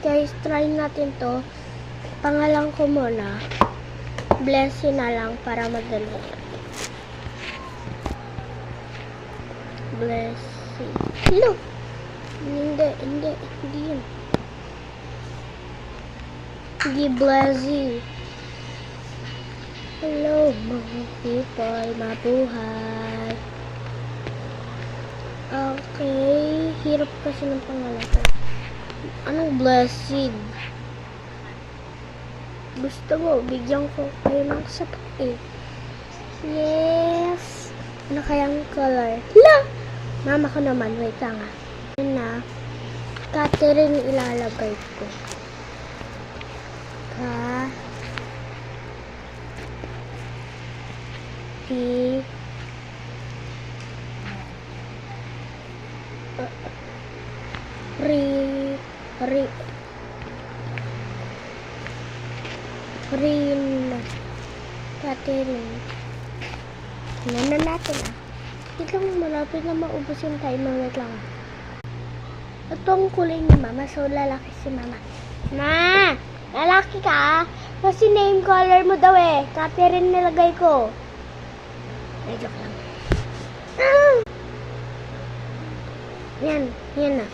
guys, try natin to. Pangalan ko muna. Blessing na lang para madali. Blessing. Look! Hindi yun. Hindi Blessing. Hello mga people, mabuhay. Okay, hirap kasi ng pangalan ko. Anong Blessing? Gusto mo, bigyan ko kayo ng sapat eh. Yes! Ano kayang color? La! Mama ko naman, wait lang ah. Yan na. Catherine ilalagay ko. Catherine. Ano na natin ah. Wait lang, malapit na maubos yung timer. Wait lang ah. Ito ang kulay ni mama. So, lalaki si mama. Ma! Lalaki ka? Kasi name color mo daw eh. Catherine nilagay ko. Ay, joke lang. Ah! Yan na.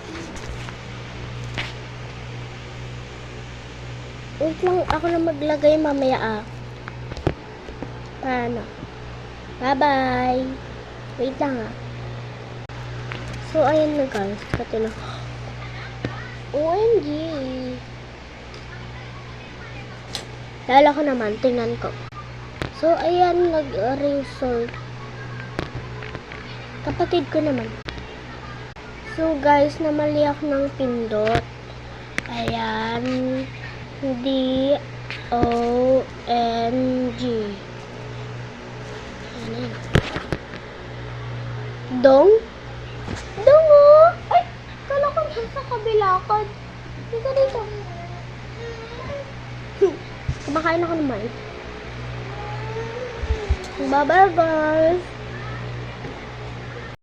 Wait lang, ako na maglagay mamaya ah. Paano? Bye-bye. Wait lang ah. So, ayan na guys. Katino. OMG. Lala ko naman. Tingnan ko. So, ayan. Nag-resort. Kapatid ko naman. So, guys. Namali ako ng pindot. Ayan. D-O-N-G. Dong? Dong oh! Ay! Kala ko sa kabilakad. Dito. Kumakain ako naman. Bye-bye guys!